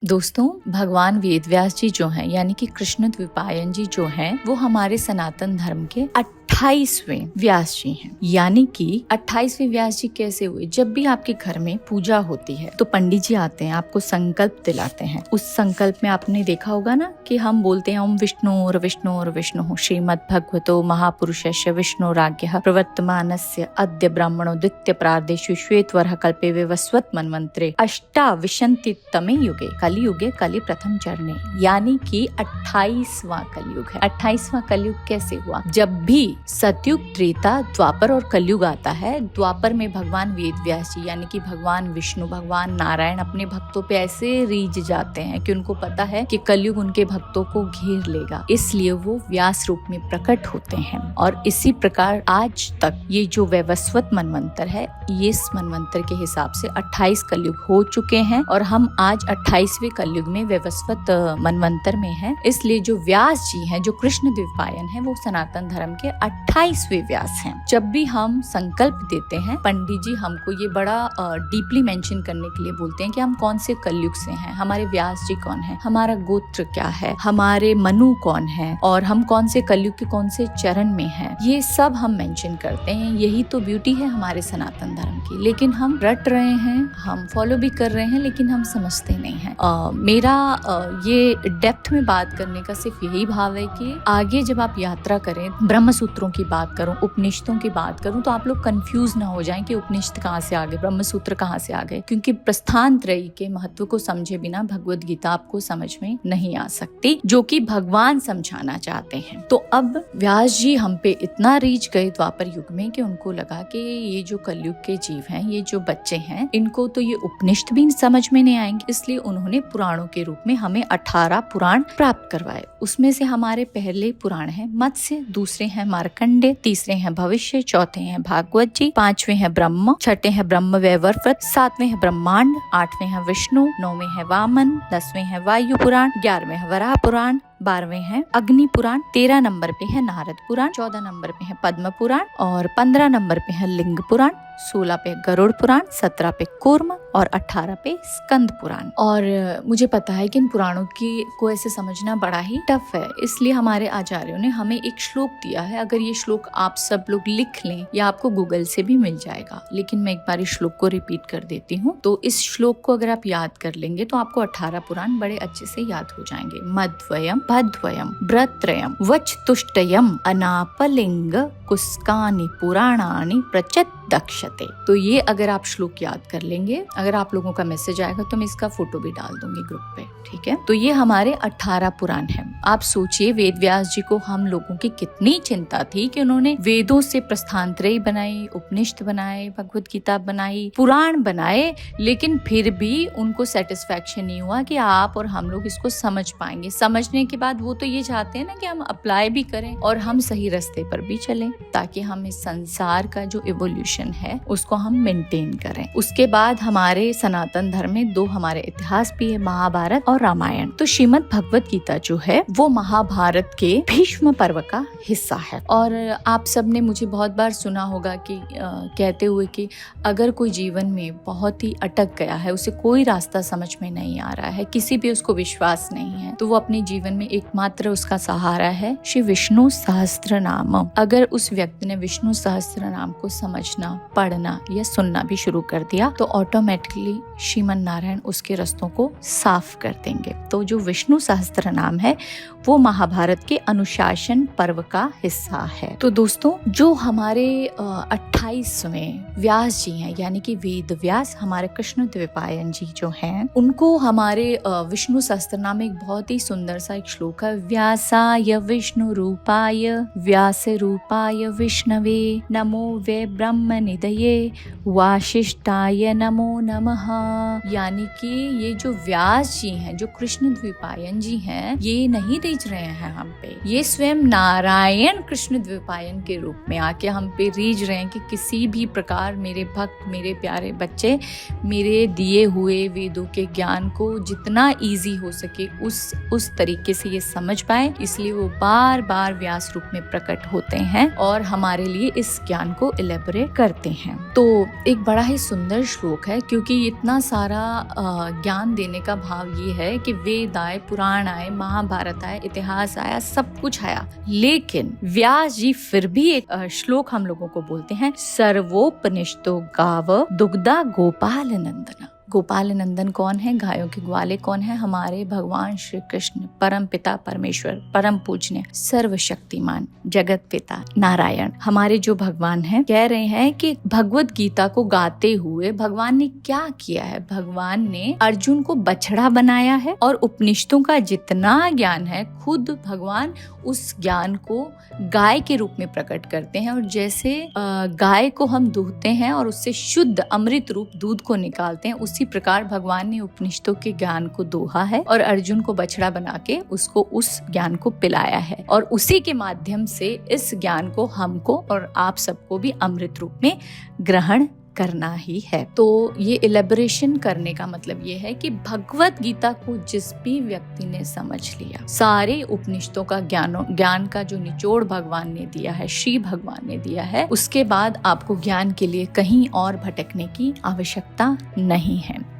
दोस्तों, भगवान वेदव्यास जी जो हैं यानी कि कृष्ण द्विपायन जी जो हैं वो हमारे सनातन धर्म के 28वें व्यास जी हैं। यानी कि 28वें व्यास जी कैसे हुए? जब भी आपके घर में पूजा होती है तो पंडित जी आते हैं, आपको संकल्प दिलाते हैं। उस संकल्प में आपने देखा होगा ना कि हम बोलते हैं ओम विष्णु विष्णु श्रीमद् भगवतो महापुरुषस्य विष्णुराज्ञः प्रवर्तमानस्य अद्य ब्राह्मणो द्वितीय प्रादेशु श्वेतवरः कल्पे विवस्वत मन्वन्तरे अष्टाविंशतितमे युगे कलियुगे कलि प्रथम चरणे। यानी कि 28वां कलयुग है। 28वां कलयुग कैसे हुआ? जब भी सतयुग, त्रेता, द्वापर और कलयुग आता है, द्वापर में भगवान वेदव्यास जी यानी कि भगवान विष्णु, भगवान नारायण अपने भक्तों पे ऐसे रीझ जाते हैं कि उनको पता है कि कलयुग उनके भक्तों को घेर लेगा, इसलिए वो व्यास रूप में प्रकट होते हैं। और इसी प्रकार आज तक ये जो वैवस्वत मनवंतर है, ये इस मनवंतर के हिसाब से 28 कलयुग हो चुके हैं और हम आज 28वें कलयुग में वैवस्वत मनवंतर में हैं। इसलिए जो व्यास जी हैं, जो कृष्ण द्विपायन है, वो सनातन धर्म के 28वें व्यास हैं। जब भी हम संकल्प देते हैं, पंडित जी हमको ये बड़ा डीपली मेंशन करने के लिए बोलते हैं कि हम कौन से कलयुग से हैं, हमारे व्यास जी कौन है, हमारा गोत्र क्या है, हमारे मनु कौन है और हम कौन से कलयुग के कौन से चरण में हैं। ये सब हम मेंशन करते हैं। यही तो ब्यूटी है हमारे सनातन धर्म की। लेकिन हम रट रहे हैं, हम फॉलो भी कर रहे हैं, लेकिन हम समझते नहीं हैं। मेरा ये डेप्थ में बात करने का सिर्फ यही भाव है कि आगे जब आप यात्रा करें, ब्रह्म सूत्रों की बात करूं, उपनिषदों की बात करूं, तो आप लोग कंफ्यूज ना हो जाएं कि उपनिषद कहाँ से आ गए, ब्रह्म सूत्र कहाँ से आ गए। क्योंकि प्रस्थान त्रयी के महत्व को समझे बिना भगवद गीता आपको समझ में नहीं आ सकती, जो कि भगवान समझाना चाहते हैं। तो अब व्यास जी हम पे इतना रीच गए द्वापर युग में कि उनको लगा कि ये जो कलयुग के जीव हैं, ये जो बच्चे हैं, इनको तो ये उपनिषद भी समझ में नहीं आएंगे। इसलिए उन्होंने पुराणों के रूप में हमें 18 पुराण प्राप्त करवाए। उसमें से हमारे पहले पुराण है मत्स्य, दूसरे हैं मार्कंडे, तीसरे हैं भविष्य, चौथे हैं भागवत जी, पांचवें हैं ब्रह्म, छठे हैं ब्रह्म वैवर्त, सातवें हैं ब्रह्मांड, आठवें हैं विष्णु, नौवें हैं वामन, 10वें हैं वायु पुराण, 11वें हैं वराह पुराण, 12वें हैं अग्नि पुराण, 13 नंबर पे है नारद पुराण, 14 नंबर पे है पद्म पुराण और 15 नंबर पे है लिंग पुराण, 16 पे गरुड़ पुराण, 17 पे कूर्म और 18 पे स्कंद पुराण। और मुझे पता है कि इन पुराणों को ऐसे समझना बड़ा ही टफ है, इसलिए हमारे आचार्यों ने हमें एक श्लोक दिया है। अगर ये श्लोक आप सब लोग लिख लें या आपको गूगल से भी मिल जाएगा, लेकिन मैं एक बार इस श्लोक को रिपीट कर देती हूँ। तो इस श्लोक को अगर आप याद कर लेंगे तो आपको 18 पुराण बड़े अच्छे से याद हो जाएंगे। मध्वयम, भद्वयम, व्रत्रयम, वचतुष्टयम, अनापलिंग कुस्कानि पुराणानि प्रचत दक्षते। तो ये अगर आप श्लोक याद कर लेंगे, अगर आप लोगों का मैसेज आएगा तो मैं इसका फोटो भी डाल दूंगी ग्रुप पे, ठीक है। तो ये हमारे 18 पुराण हैं। आप सोचिए वेद व्यास जी को हम लोगों की कितनी चिंता थी कि उन्होंने वेदों से प्रस्थान त्रयी बनाई, उपनिषद बनाए, भगवत गीता बनाई, पुराण बनाए, लेकिन फिर भी उनको सेटिस्फेक्शन नहीं हुआ कि आप और हम लोग इसको समझ पाएंगे। समझने के बाद वो तो ये चाहते हैं ना कि हम अप्लाई भी करें और हम सही रास्ते पर भी चलें, ताकि हम इस संसार का जो इवोल्यूशन है उसको हम मेंटेन करें। उसके बाद हमारे सनातन धर्म में 2 हमारे इतिहास भी है, महाभारत और रामायण। तो श्रीमद् भगवत गीता जो है वो महाभारत के भीष्म पर्व का हिस्सा है। और आप सब ने मुझे बहुत बार सुना होगा कि कहते हुए कि अगर कोई जीवन में बहुत ही अटक गया है, उसे कोई रास्ता समझ में नहीं आ रहा है, किसी पे उसको विश्वास नहीं है, तो वो अपने जीवन में एकमात्र उसका सहारा है श्री विष्णु सहस्त्र नाम। अगर उस व्यक्ति ने विष्णु सहस्त्र नाम को समझना, पढ़ना या सुनना भी शुरू कर दिया तो ऑटोमेटिकली श्रीमन नारायण उसके रास्तों को साफ कर देंगे। तो जो विष्णु सहस्त्र नाम है वो महाभारत के अनुशासन पर्व का हिस्सा है। तो दोस्तों, जो हमारे 28वें व्यास जी हैं यानी कि वेद व्यास, हमारे कृष्ण द्विपायन जी जो हैं, उनको हमारे विष्णु सहस्त्र नाम में एक बहुत ही सुंदर सा एक श्लोक है। व्यासाय विष्णु रूपाय व्यास रूपाय विष्णवे नमो वे ब्रह्म निधये वाशिष्ठाय नमो नमः। यानी कि ये जो व्यास जी हैं, जो कृष्ण द्विपायन जी हैं, ये नहीं रीझ रहे हैं हम पे, ये स्वयं नारायण कृष्ण द्विपायन के रूप में आके हम पे रीझ रहे हैं कि किसी भी प्रकार मेरे भक्त, मेरे प्यारे बच्चे, मेरे दिए हुए वेदों के ज्ञान को जितना इजी हो सके उस उस तरीके से ये समझ पाए, इसलिए वो बार बार व्यास रूप में प्रकट होते हैं और हमारे लिए इस ज्ञान को इलेबोरेट करते हैं। तो एक बड़ा ही सुंदर श्लोक है, क्योंकि इतना सारा ज्ञान देने का भाव ये है कि वेद आए, पुराण आए, महाभारत आए, इतिहास आया, सब कुछ आया, लेकिन व्यास जी फिर भी एक श्लोक हम लोगों को बोलते हैं, सर्वोपनिषदो गाव दुग्धा गोपाल नंदना। गोपाल नंदन कौन है? गायों के ग्वाले कौन है? हमारे भगवान श्री कृष्ण, परम पिता परमेश्वर, परम पूज्य, सर्वशक्तिमान जगत पिता नारायण, हमारे जो भगवान हैं, कह रहे हैं कि भगवत गीता को गाते हुए भगवान ने क्या किया है? भगवान ने अर्जुन को बछड़ा बनाया है और उपनिषदों का जितना ज्ञान है, खुद भगवान उस ज्ञान को गाय के रूप में प्रकट करते हैं। और जैसे गाय को हम दूहते हैं और उससे शुद्ध अमृत रूप दूध को निकालते हैं, उसी प्रकार भगवान ने उपनिषदों के ज्ञान को दोहा है और अर्जुन को बछड़ा बना के उसको उस ज्ञान को पिलाया है, और उसी के माध्यम से इस ज्ञान को हमको और आप सबको भी अमृत रूप में ग्रहण करना ही है। तो ये इलेबोरेशन करने का मतलब ये है कि भगवत गीता को जिस भी व्यक्ति ने समझ लिया, सारे उपनिषदों का ज्ञान का जो निचोड़ भगवान ने दिया है, श्री भगवान ने दिया है, उसके बाद आपको ज्ञान के लिए कहीं और भटकने की आवश्यकता नहीं है।